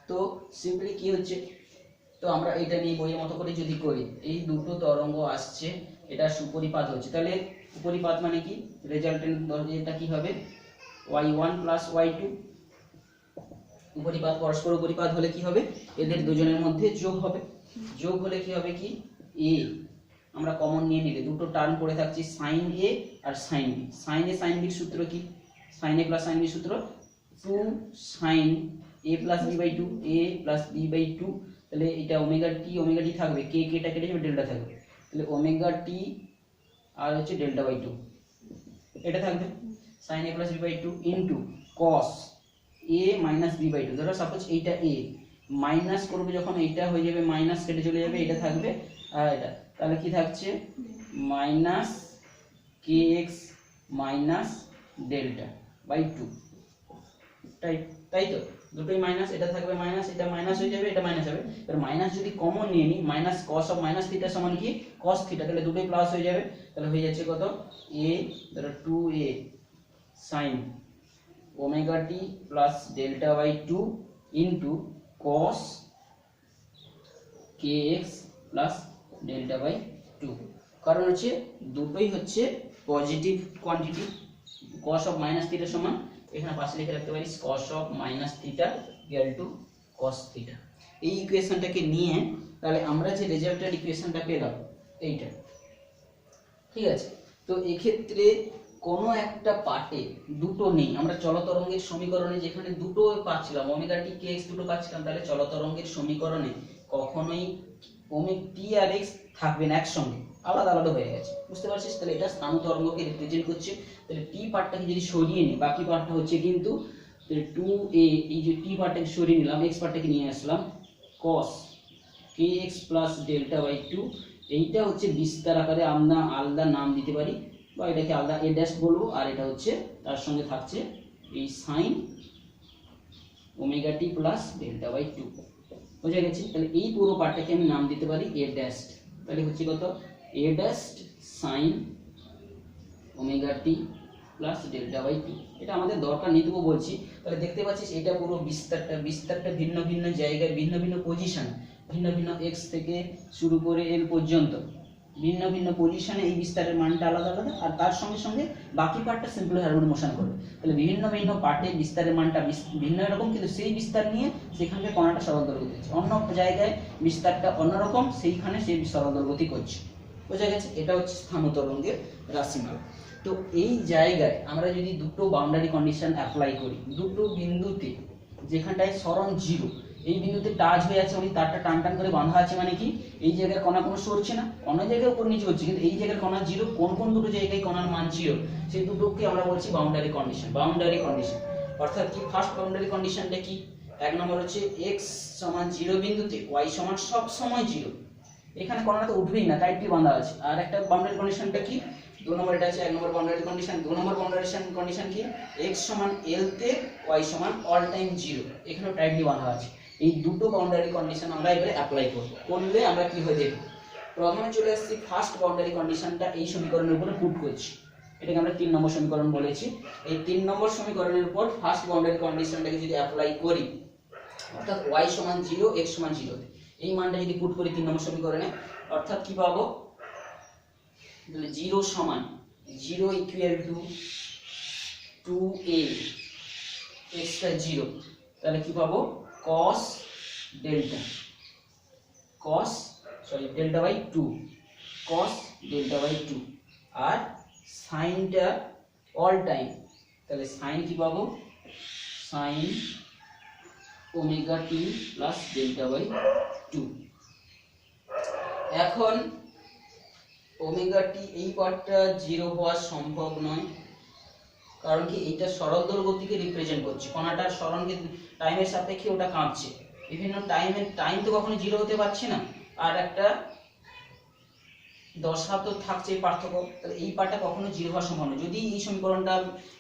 তো সিম্পলি কি হচ্ছে, তো আমরা এটা নিয়ে বইয়ের মতো করে যদি করি, এই দুটো তরঙ্গ আসছে, এটা সুপরিপাত হচ্ছে, তাহলে উপরিপাত মানে কি, রেজাল্টেন্ট এটা কি হবে y1 প্লাস y2, উপরিপাত পরস্পর উপরিপাত হলে কি হবে, এদের দুজনের মধ্যে যোগ হবে, যোগ হলে কি হবে কি a আমরা কমন নিয়ে নিলে দুটো টার্ম পড়ে থাকছে sin a R sin b, sin a sin b এর সূত্র কি, sin a plus sin b সূত্র 2 sin a plus b by 2, a plus b by 2, তাহলে এটা ওমেগা টি থাকবে, কে টা কেটে যাবে, ডেল্টা থাকবে, তাহলে ওমেগা টি আর হচ্ছে ডেল্টা বাই 2 এটা থাকবে, sin a plus b by 2 into cos a minus b by 2, ধরো সাপোজ এইটা a মাইনাস করবে যখন এইটা হয়ে যাবে মাইনাস কেটে চলে যাবে, এটা থাকবে আর এটা, তাহলে কি থাকছে minus kx minus delta by 2, তাই তো দুটোই মাইনাস, এটা থাকবে মাইনাস, এটা মাইনাস হয়ে যাবে, এটা মাইনাস হবে, এবার মাইনাস যদি কমন নিয়ে নি, minus cos of minus theta সমান কি cos থিটা, তাহলে দুটোই প্লাস হয়ে যাবে, তাহলে হয়ে যাচ্ছে কত a ধরো 2a sin omega t plus delta by 2 into cos kx plus delta by 2, কারণ হচ্ছে দুটোই হচ্ছে positive quantity, cos of minus theta সমান এখানে পাশে লিখে রাখতে পারি cos of minus theta equal to cos theta. এই ইকুয়েশনটাকে নিয়ে তাহলে আমরা যে রেজাল্টের ইকুয়েশনটা পেলাম এইটা, ঠিক আছে? তো এই ক্ষেত্রে কোনো একটা পার্টে দুটো নেই, আমরা চলতরঙ্গের সমীকরণে যেখানে দুটো পাচ্ছিলাম ওমেগা টি কে এক্স দুটো পাচ্ছিলাম, তাহলে চলতরঙ্গের সমীকরণে কখনোই ওমেগা টি আর এক্স থাকবে না একসঙ্গে, আলাদা আলাদা হয়ে গেছে, বুঝতে পারছিস? তাহলে এটা স্থান তরঙ্গকে রিপ্রেজেন্ট করছে, তাহলে টি পার্টটাকে যদি সরিয়ে নিই বাকি পার্টটা হচ্ছে কিন্তু টু এ, এই যে টি পার্টটাকে সরিয়ে নিলাম, এক্স পার্টটাকে নিয়ে আসলাম, cos k x plus delta by two. এইটা হচ্ছে বিস্তার আকারে আমরা আলাদা নাম দিতে পারি, বা এটাকে আলাদা এ ড্যাশ বলবো, আর এটা হচ্ছে তার সঙ্গে থাকছে এই sine omega t plus delta by two. বোঝা গেছে? তাহলে এই পুরো পার্টটাকে আমি নাম দিতে পারি এ ড্যাশ। তাহলে হচ্ছে কত, A dash sine omega t plus delta by two. এটা আমাদের দরকার নেই তবু বলছি। তাহলে দেখতে পাচ্ছিস এটা পুরো বিস্তারটা ভিন্ন ভিন্ন জায়গায়, ভিন্ন ভিন্ন পজিশন, ভিন্ন ভিন্ন এক্স থেকে শুরু করে এল পর্যন্ত ভিন্ন ভিন্ন পজিশনে এই বিস্তারের মানটা আলাদা আলাদা, আর তার সঙ্গে সঙ্গে বাকি পার্টটা সিম্পল হারমোনিক মোশন করবে। তাহলে ভিন্ন ভিন্ন পার্টে বিস্তারের মানটা ভিন্ন রকম, কিন্তু সেই বিস্তার নিয়ে সেখানে কণাটা সরল দৈর্ঘ্য হচ্ছে, অন্য জায়গায় বিস্তারটা অন্যরকম, সেইখানে সেই সরল দৈর্ঘ্য করছে। বোঝা গেছে? এটা হচ্ছে স্থান তরঙ্গের রাশিমালা। তো এই জায়গায় আমরা যদি দুটো বাউন্ডারি কন্ডিশন অ্যাপ্লাই করি, দুটো বিন্দুতে যেখানটায় সরণ জিরো, এই বিন্দুতে টাচ হয়ে আছে, উনি তারটা টান টান করে বাঁধা আছে, মানে কি এই জায়গার কণা কোনো সরছে না, অন্য জায়গায় উপর নিচে হচ্ছে, কিন্তু এই জায়গার কণা জিরো। কোন কোন দুটো জায়গায় কণার মান জিরো, সেই দুটোকে আমরা বলছি বাউন্ডারি কন্ডিশন। বাউন্ডারি কন্ডিশন অর্থাৎ কি, ফার্স্ট বাউন্ডারি কন্ডিশনটা কি, এক নম্বর হচ্ছে এক্স সমান জিরো বিন্দুতে ওয়াই সমান সব সময় জিরো, এখানে কণাটা তো উঠবেই না, টাইটলি বাঁধা আছে। আর একটা বাউন্ডারি কন্ডিশনটা কি, দু নম্বর, এটা আছে এক নম্বর বাউন্ডারি কন্ডিশন। দু নম্বর বাউন্ডারি কন্ডিশন কি, x সমান l তে y সমান অল টাইম জিরো, এখানে টাইটলি বাঁধা আছে। এই দুটো বাউন্ডারি কন্ডিশন আমরা এবারে অ্যাপ্লাই করব, করলে আমরা কি হয়ে দেখব। প্রথমে চলে আসছি ফার্স্ট বাউন্ডারি কন্ডিশনটা এই সমীকরণের উপরে পুট করছি, এটাকে আমরা 3 নম্বর সমীকরণ বলেছি। এই 3 নম্বর সমীকরণের উপর ফার্স্ট বাউন্ডারি কন্ডিশনটাকে যদি অ্যাপ্লাই করি, অর্থাৎ y সমান 0 x সমান 0, এই মানটা যদি পুট করি 3 নম্বর সমীকরণে, অর্থাৎ কি পাবো, 0 সমান 0 ইকুয়াল টু 2a এক্সট্রা 0, তাহলে কি পাবো, cos delta by 2, cos delta by 2, আর সাইনটা অল টাইম, তাহলে সাইন কি পাবো, sine omega t plus delta by 2। এখন ওমেগা টি এই পার্টটা জিরো হওয়া সম্ভব নয়, কারণ কি এইটা সরল দৈর্ঘ্যকে রিপ্রেজেন্ট করছে, কণাটার সরণকে টাইমের সাপেক্ষে ওটা কাঁপছে, বিভিন্ন টাইম তো কখনো জিরো হতে পারছে না, আর একটা দশা তো থাকছে পার্থক্য, তাহলে এই পার্টটা কখনো জিরো হওয়া সম্ভব নয়। যদি এই সমীকরণটা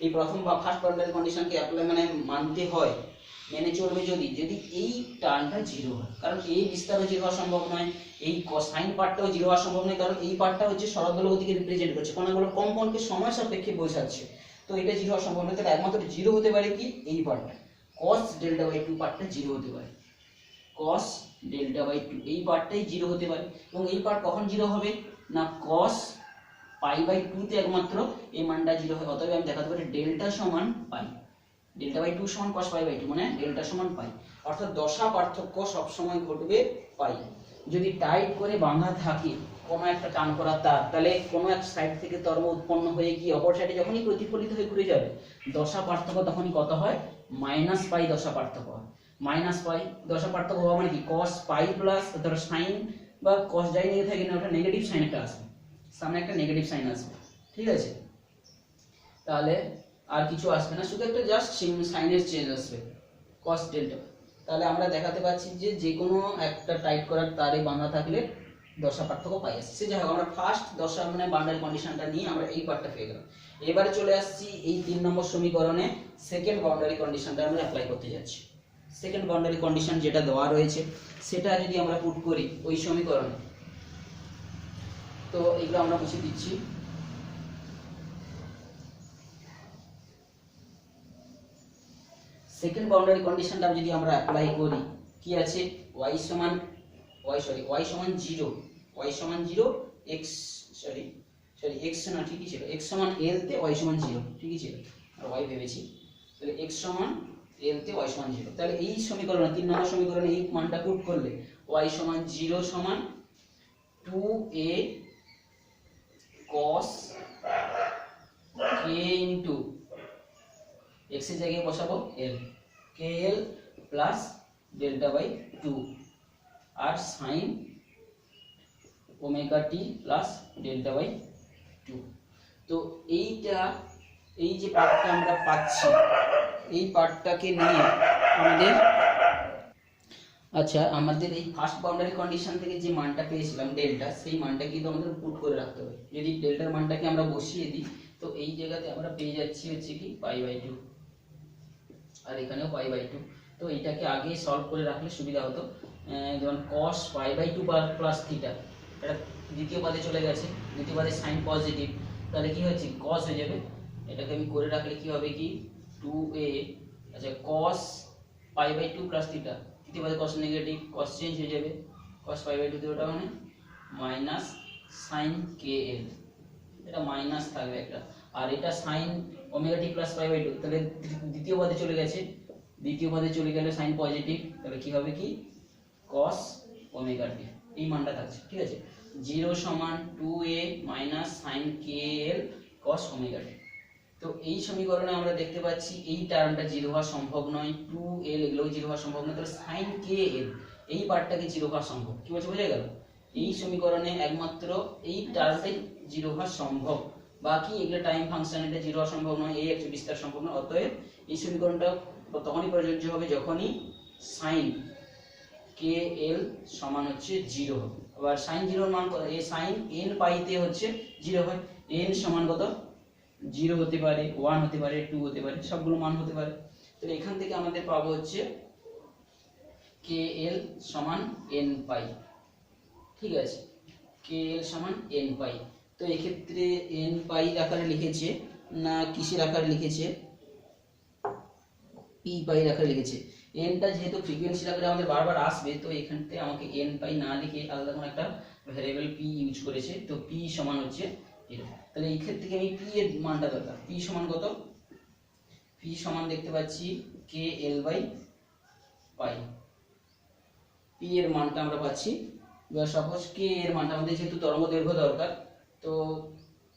এই প্রথম বা ফার্স্ট বাউন্ডারি কন্ডিশনকে অ্যাপ্লাই মানে মানতে হয়, মেনে চলবে, যদি এই টার্মটা জিরো হয়, কারণ এই বিস্তারও জিরো হওয়া সম্ভব নয়, এই সাইন পার্টটাও জিরো হওয়া সম্ভব নয়, কারণ এই পার্টটা হচ্ছে সরল দৈর্ঘ্যকে রিপ্রেজেন্ট করছে, কণাগুলো কম্পনকে সময় সাপেক্ষে বোঝাচ্ছে, তো এটা জিরো হওয়া সম্ভব নয়। তাহলে একমাত্র জিরো হতে পারে কি, এই পার্টটা cos ডেল্টা বাই 2 পার্টটা জিরো হতে পারে, cos ডেল্টা বাই 2 এই পার্টটাই জিরো হতে পারে। এবং এই পার্ট কখন জিরো হবে না, cos পাই বাই 2 তে একমাত্র এই মানটা জিরো হয়। অতএব আমি দেখাতে পারি ডেল্টা সমান পাই, ডেল্টা বাই 2 সমান cos পাই বাই 2, মানে ডেল্টা সমান পাই, অর্থাৎ দশা পার্থক্য সব সময় ঘটবে পাই। যদি টাইট করে বাঁধা থাকে কোনো একটা টান করা তার, তাহলে কোনো এক সাইড থেকে তরঙ্গ উৎপন্ন হয়ে গিয়ে অপর সাইডে যখনই প্রতিফলিত হয়ে ঘুরে যাবে, দশা পার্থক্য তখনই কত হয়, মাইনাস পাই দশা পার্থক্য হয়। মাইনাস পাই দশা পার্থক্য হওয়া মানে কি, cos পাই প্লাস ধরো সাইন বা cos যাই নিয়ে থাকে না, ওটা নেগেটিভ সাইন একটা আসবে, সামনে একটা নেগেটিভ সাইন আসবে, ঠিক আছে। তাহলে আর কিছু আসবে না, শুধু একটা জাস্ট সাইনের চেঞ্জ আসবে, cos ডেল্টা। তাহলে আমরা দেখাতে পাচ্ছি যে যে কোনো একটা টাইট করার তারে বাঁধা থাকলে দশা পার্থক্য পাই আসছে। সে যাই হোক, আমরা ফার্স্ট দশা মানে বাউন্ডারি কন্ডিশনটা নিয়ে আমরা এই পার্টটা পেয়ে গেলাম। এবারে চলে আসছি এই 3 নম্বর সমীকরণে সেকেন্ড বাউন্ডারি কন্ডিশনটা আমরা অ্যাপ্লাই করতে যাচ্ছি। সেকেন্ড বাউন্ডারি কন্ডিশন যেটা দেওয়া রয়েছে সেটা যদি আমরা পুট করি ওই সমীকরণে, তো এগুলো আমরা মুছে দিচ্ছি। সেকেন্ড বাউন্ডারি কন্ডিশনটা যদি আমরা অ্যাপ্লাই করি, কি আছে, y সমান 0, y সমান 0, x x না, ঠিকই ছিল, x সমান l তে y সমান 0, ঠিকই ছিল, আর y ভেবেছি, তাহলে x সমান l তে y সমান 0। তাহলে এই সমীকরণে 3 নম্বর সমীকরণে এই মানটা পুট করলে y সমান 0 সমান 2a cos k into x এর জায়গায় বসাবো l, kl plus delta by 2, আর sine omega t plus delta by 2। তো এইটা, এই যে পার্টটা আমরা পাচ্ছি, এই পার্টটাকে নিয়ে আমাদের আমাদের এই ফার্স্ট বাউন্ডারি কন্ডিশন থেকে যে মানটা পেয়েছিলাম ডেল্টা, সেই মানটা কিন্তু আমাদের পুট করে রাখতে হবে। যদি ডেল্টার মানটাকে আমরা বসিয়ে দিই তো এই জায়গাতে আমরা পেয়ে যাচ্ছি হচ্ছে কি π/2, আর এখানেও π/2। তো এইটাকে আগে সলভ করে রাখলে সুবিধা হতো। যেমন cos π/2 প্লাস থিটা, এটা দ্বিতীয় পদে চলে গেছে, দ্বিতীয় পদে সাইন পজিটিভ, তাহলে কি হচ্ছে cos হয়ে যাবে। এটাকে আমি করে রাখলে কি হবে কি 2a, cos π/2 প্লাস থিটা, তৃতীয় পদে cos নেগেটিভ, cos চেঞ্জ হয়ে যাবে, cos π/2 তে ওটা মানে মাইনাস sin kl, এটা মাইনাস থাকবে একটা, আর এটা sin ওমেগা t প্লাস π/2, তাহলে দ্বিতীয় পদে চলে গেছে, দ্বিতীয় পদে চলে গেলে সাইন পজিটিভ, তাহলে কি হবে কি cos ওমেগা t, এই মানটা থাকছে। ঠিক আছে, 0 সমান 2a minus sin kl cos omega t। তো এই সমীকরণে আমরা দেখতে পাচ্ছি এই টার্মটা 0 হওয়া সম্ভব নয়, 2l এগুলো 0 হওয়া সম্ভব নয়, তাহলে sin kl এই পার্টটাকে 0 হওয়া সম্ভব। কি বলছে, বোঝা গেল? এই সমীকরণে একমাত্র এই টার্মটাই 0 হওয়া সম্ভব, বাকি এগুলো টাইম ফাংশন, এটা 0 হওয়া সম্ভব নয়, এই একটা বিস্তার সম্ভব নয়। অতএব এই সমীকরণটা তখনই প্রযোজ্য হবে যখনই sin kl সমান হচ্ছে 0 হবে। আবার sin 0 এর মান এই sin n পাইতে হচ্ছে 0 হয়, n সমান কত 0 হতে পারে, 1 হতে পারে, 2 হতে পারে, সবগুলো মান হতে পারে। তাহলে এখান থেকে আমাদের পাবো হচ্ছে kl সমান n পাই। ঠিক আছে, kl সমান n পাই। তো এই ক্ষেত্রে n পাই আকারে লিখেছে না কিসের আকারে লিখেছে, p পাই আকারে লিখেছে। n টা যেহেতু ফ্রিকোয়েন্সি আকারে আমাদের বারবার আসবে, তো এখানতে আমাকে n পাই না লিখে আলাদা কোনো একটা ভ্যারিয়েবল p ইউজ করেছে, তো p সমান হচ্ছে 0। তাহলে এই ক্ষেত্রে থেকে আমি p এর মানটা দরকার, p সমান কত, p সমান দেখতে পাচ্ছি kl/পাই, p এর মানটা আমরা পাচ্ছি। এবার সাপোজ k এর মানটা আমাদের যেহেতু তরঙ্গদৈর্ঘ্য দরকার, তো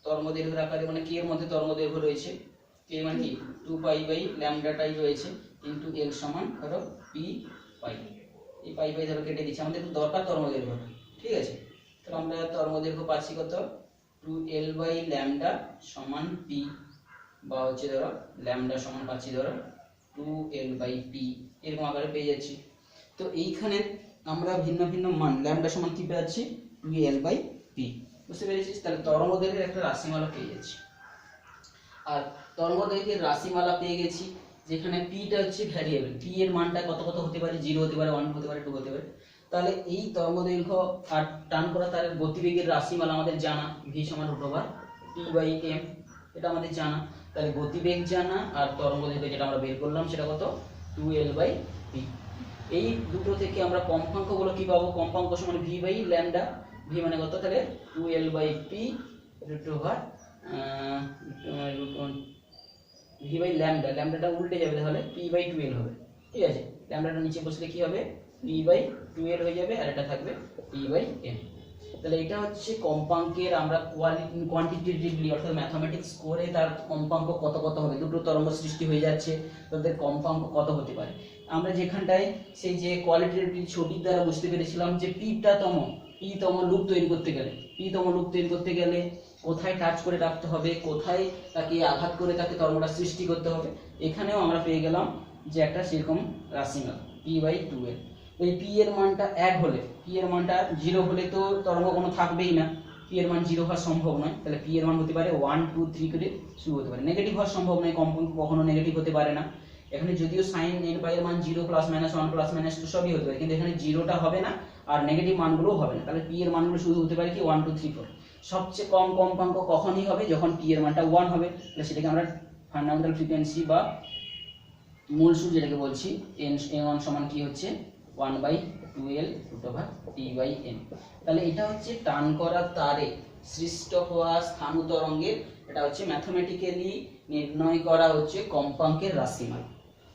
তরঙ্গদৈর্ঘ্যের আকারে মানে k এর মধ্যে তরঙ্গদৈর্ঘ্য রয়েছে, k মানে কি 2π/λটাই রয়েছে, কিন্তু l সমান ধরো p পাই, এই পাই ধরো কেটে দিচ্ছি, আমাদের দরকার তরঙ্গদৈর্ঘ্য। ঠিক আছে, তাহলে আমরা তরঙ্গদৈর্ঘ্য পাচ্ছি কত 2l/λ সমান p, বা হচ্ছে ধরো ল্যামডা সমান পাচ্ছি ধরো 2l/p, এরকম আকারে পেয়ে যাচ্ছি। তো এইখানে আমরা ভিন্ন ভিন্ন মান ল্যামডা সমান কি পাচ্ছি 2l/p, বুঝতে পেরেছিস? তাহলে তরঙ্গদৈর্ঘ্যের একটা রাশিমালা পেয়ে যাচ্ছি। আর তরঙ্গদৈর্ঘ্যের রাশিমালা পেয়ে গেছি, যেখানে p টা হচ্ছে ভ্যারিয়েবল, p এর মানটা কত কত হতে পারে, 0 হতে পারে, 1 হতে পারে, 2 হতে পারে। তাহলে এই তরঙ্গদৈর্ঘ্য আর টান করা তারের গতিবেগের রাশিমালা আমাদের জানা, v সমান √p/m, এটা আমাদের জানা। তাহলে গতিবেগ জানা আর তরঙ্গদৈর্ঘ্য যেটা আমরা বের করলাম সেটা কত 2l/p। এই দুটো থেকে আমরা কম্পাঙ্কগুলো কি পাবো, কম্পাঙ্ক সমান v/λ, v মানে কত, তাহলে 2l/p v/λ, ল্যামডাটা উল্টে যাবে, তাহলে p/2l হবে। ঠিক আছে, ল্যামডাটা নিচে বসলে কি হবে p/2l হয়ে যাবে, আর এটা থাকবে p/m। তাহলে এটা হচ্ছে কম্পাঙ্কের আমরা কোয়ান্টিটেটিভলি অর্থাৎ ম্যাথমেটিক্স করে তার কম্পাঙ্ক কত কত হবে, দুটো তরঙ্গ সৃষ্টি হয়ে যাচ্ছে, তাদের কম্পাঙ্ক কত হতে পারে। আমরা যেখানটায় সেই যে কোয়ালিটেটিভ ছবির দ্বারা বুঝতে পেরেছিলাম যে p-তম লুপ তৈরি করতে গেলে কোথায় টাচ করে রাখতে হবে, কোথায় তাকে আঘাত করে তাকে তরঙ্গটা সৃষ্টি করতে হবে, এখানেও আমরা পেয়ে গেলাম যে একটা সেরকম রাশিমালা p/2l। এই p এর মানটা 1 হলে, p এর মানটা 0 হলে তো তরঙ্গ কোনো থাকবেই না, p এর মান 0 হওয়া সম্ভব নয়। তাহলে p এর মান হতে পারে 1 2 3 করে শুরু হতে পারে, নেগেটিভ হওয়া সম্ভব নয়, কম্পাঙ্ক কখনো নেগেটিভ হতে পারে না। এখানে যদিও sin n পাই এর মান 0 +- 1 +- 2 সবই হতে পারে, কিন্তু এখানে 0টা হবে না আর নেগেটিভ মানগুলোও হবে না। তাহলে p এর মানগুলো শুধু হতে পারে কি 1 2 3 4। সবচেয়ে কম কম্পাঙ্ক কখনই হবে যখন p এর মানটা 1 হবে, তাহলে সেটাকে আমরা ফান্ডামেন্টাল ফ্রিকোয়েন্সি বা মূল সুর যেটাকে বলছি n1 সমান কি হচ্ছে 1/2l/p/m। তাহলে এটা হচ্ছে টান করা তারে সৃষ্ট হওয়া স্থানু তরঙ্গের, এটা হচ্ছে ম্যাথমেটিক্যালি নির্ণয় করা হচ্ছে কম্পাঙ্কের রাশিমালা।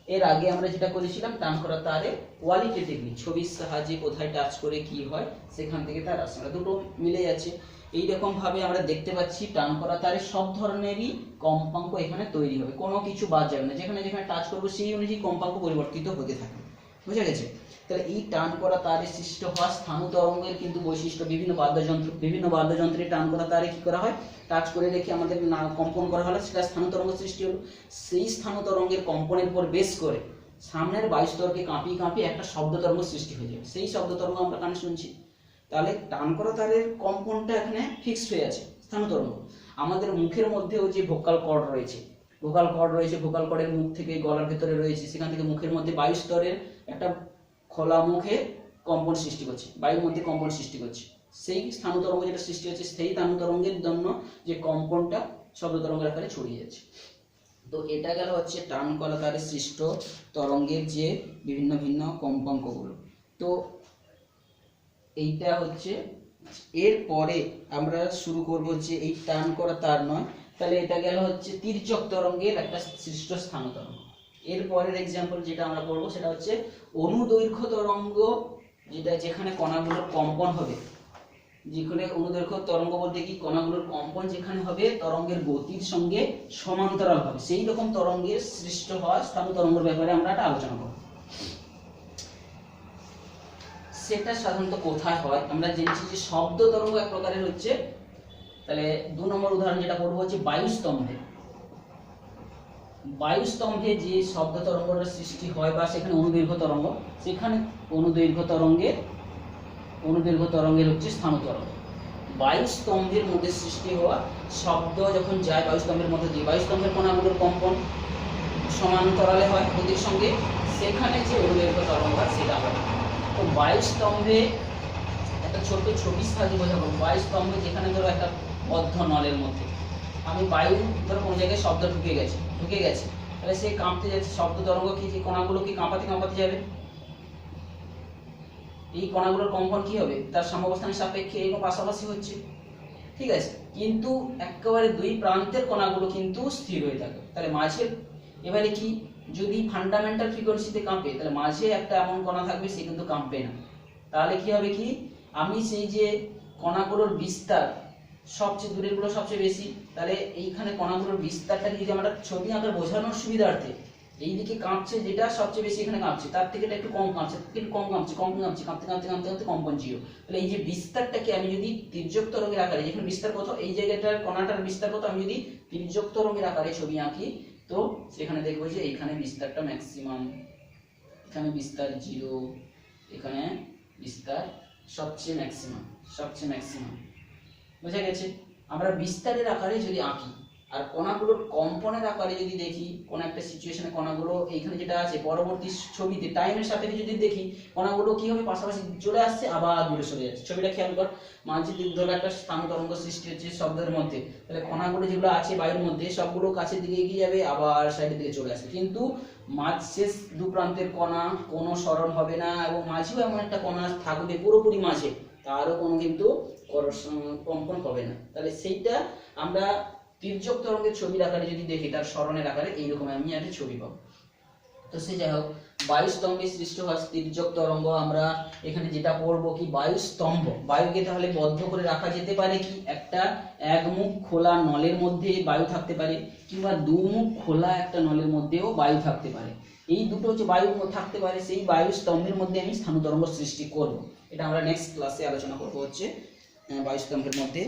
এর আগে আমরা যেটা করেছিলাম টান করা তারে কোয়ালিটেটিভলি ছবির সাহায্যে কোথায় টাচ করে কি হয় সেখান থেকে তার রাশিমালা, দুটো মিলে যাচ্ছে। এইরকম ভাবে আমরা দেখতে পাচ্ছি টান করা তারে সব ধরনেরই কম্পাঙ্ক এখানে তৈরি হবে, কোনো কিছু বাদ যাবে না, যেখানে যেখানে টাচ করবো সেই অনুযায়ী কম্পাঙ্ক পরিবর্তিত হতে থাকে। বুঝা গেছে? তাহলে এই টান করা তারে সৃষ্ট হওয়া স্থানু তরঙ্গের কিন্তু বৈশিষ্ট্য, বিভিন্ন বাদ্যযন্ত্রে টান করা তারে কি করা হয়, টাচ করে রেখে আমাদের কম্পন করা হলো, সেটা স্থানু তরঙ্গ সৃষ্টি হলো। সেই স্থানু তরঙ্গের কম্পনের উপর বেস করে সামনের বায়ুস্তরকে কাঁপিয়ে কাঁপিয়ে একটা শব্দ তরঙ্গ সৃষ্টি হয়ে যাবে, সেই শব্দ তরঙ্গ আমরা কানে শুনছি। তাহলে টান করা তারের কম্পনটা এখানে ফিক্সড হয়ে আছে, স্থানু তরঙ্গ। আমাদের মুখের মধ্যেও যে ভোকাল কর্ড রয়েছে, ভোকাল কর্ডের মুখ থেকে গলার ভেতরে রয়েছে, সেখান থেকে মুখের মধ্যে বায়ুস্তরের একটা খোলা মুখে কম্পন সৃষ্টি করছে, বায়ুর মধ্যে কম্পন সৃষ্টি করছে, সেই স্থানু তরঙ্গ যেটা সৃষ্টি হচ্ছে, সেই স্থানু তরঙ্গের জন্য যে কম্পনটা শব্দ তরঙ্গের আকারে ছড়িয়ে যাচ্ছে। তো এটা গেল হচ্ছে টান করা তারে সৃষ্ট তরঙ্গের যে বিভিন্ন ভিন্ন কম্পাঙ্কগুলো। তো এইটা হচ্ছে, এরপরে আমরা শুরু করব যে এই টান করা তার নয়, তাহলে এটা গেল হচ্ছে তির্যক তরঙ্গের একটা সৃষ্ট স্থানু তরঙ্গ। এরপরের এক্সাম্পল যেটা আমরা করব সেটা হচ্ছে অনুদৈর্ঘ্য তরঙ্গ, যেখানে কণাগুলোর কম্পন হবে, যেখানে অনুদৈর্ঘ্য তরঙ্গ বলতে কি, কণাগুলোর কম্পন যেখানে হবে তরঙ্গের গতির সঙ্গে সমান্তরাল হবে, সেই রকম তরঙ্গের সৃষ্ট হওয়া স্থানু তরঙ্গের ব্যাপারে আমরা একটা আলোচনা করব। সেটা সাধারণত কোথায় হয়, আমরা জেনেছি যে শব্দ তরঙ্গ এক প্রকারের হচ্ছে। তাহলে 2 নম্বর উদাহরণ যেটা করবো হচ্ছে বায়ুস্তম্ভে যে শব্দ তরঙ্গের সৃষ্টি হয় বা সেখানে অনুদৈর্ঘ্য তরঙ্গ, সেখানে অনুদৈর্ঘ্য তরঙ্গের হচ্ছে স্থানু তরঙ্গ। বায়ুস্তম্ভের মধ্যে সৃষ্টি হওয়া শব্দ যখন যায় বায়ুস্তম্ভের মধ্যে দিয়ে, বায়ুস্তম্ভের কণাগুলোর কম্পন সমান্তরালে হয় গতির সঙ্গে, সেখানে যে অনুদৈর্ঘ্য তরঙ্গ হয় সেটা হয়। তো বায়ুস্তম্ভে একটা ছোট্ট ছবি সাহায্যে বোঝাবো, বায়ুস্তম্ভে যেখানে ধরো একটা বদ্ধ নলের মধ্যে আমি বায়ু ধরো কোনো জায়গায় শব্দ ঢুকে গেছে, তাহলে সে কাঁপতে যাচ্ছে, শব্দ তরঙ্গ কি যে কণাগুলো কি কাঁপাতে যাবে, এই কণাগুলোর কম্পন কি হবে, তার সাম্যাবস্থানের সাপেক্ষে এরকম পাশাপাশি হচ্ছে, ঠিক আছে, কিন্তু একেবারে দুই প্রান্তের কণাগুলো কিন্তু স্থির হয়ে থাকে। তাহলে মাঝে এবারে কি, যদি ফান্ডামেন্টাল ফ্রিকোয়েন্সিতে কাঁপে, তাহলে মাঝে একটা এমন কণা থাকবে সে কিন্তু কাঁপবে না। তাহলে কি হবে কি, আমি সেই যে কণাগুলোর বিস্তার, সবচেয়ে দূরের গুলো সবচেয়ে বেশি, তাহলে এইখানে কণাগুলোর বিস্তারটা যদি আমরা ছবি আঁকার বোঝানোর সুবিধার্থে, এইদিকে কাঁপছে যেটা সবচেয়ে বেশি এখানে কাঁপছে, তার থেকে এটা একটু কম কাঁপছে, কাঁপতে কম্পন জিরো। তাহলে এই যে বিস্তারটাকে আমি যদি তির্যক তরঙ্গের আকারে, যেখানে বিস্তার কত, এই জায়গাটার কণাটার বিস্তার কত, আমি যদি তির্যক তরঙ্গের আকারে ছবি আঁকি, তো সেখানে দেখবো যে এইখানে বিস্তারটা ম্যাক্সিমাম, এখানে বিস্তার জিরো, এখানে বিস্তার সবচেয়ে ম্যাক্সিমাম। বোঝা গেছে? আমরা বিস্তারের আকারে যদি আঁকি আর কণাগুলোর কম্পনের আকারে যদি দেখি, কোন একটা সিচুয়েশনে কণাগুলো এইখানে যেটা আছে, পরবর্তী ছবিতে টাইমের সাপেক্ষে যদি দেখি, কণাগুলো কি হবে, পাশাপাশি চলে আসছে আবার দূরে সরে যাচ্ছে। ছবিটা খেয়াল কর, মাঝে ধরো একটা স্থান তরঙ্গ সৃষ্টি হচ্ছে শব্দের মধ্যে, তাহলে কণাগুলো যেগুলো আছে বায়ুর মধ্যে সবগুলো কাছের দিকে এগিয়ে যাবে, আবার সাইডের দিকে চলে আসবে, কিন্তু শেষ দু প্রান্তের কণা কোনো সরণ হবে না, এবং মাঝেও এমন একটা কণা থাকবে পুরোপুরি মাঝে, তারও কোনো কিন্তু কম্পন হবে না। তাহলে সেইটা আমরা তির্যক তরঙ্গের ছবির আকারে যদি দেখি, তার সরণের আকারে এইরকম আমি একটা ছবি পাবো। তো সে যাই হোক, বায়ুস্তম্ভে সৃষ্ট হয় তির্যক তরঙ্গ। আমরা এখানে যেটা পড়বো কি, বায়ুস্তম্ভ, বায়ুকে তাহলে বদ্ধ করে রাখা যেতে পারে কি, একটা একমুখ খোলা নলের মধ্যে বায়ু থাকতে পারে, কিংবা দুমুখ খোলা একটা নলের মধ্যেও বায়ু থাকতে পারে। এই দুটো হচ্ছে বায়ু থাকতে পারে, সেই বায়ুস্তম্ভের মধ্যে আমি স্থানু তরঙ্গ সৃষ্টি করব। এটা আমরা নেক্সট ক্লাসে আলোচনা করবো হচ্ছে বায়ুস্তম্ভের মধ্যে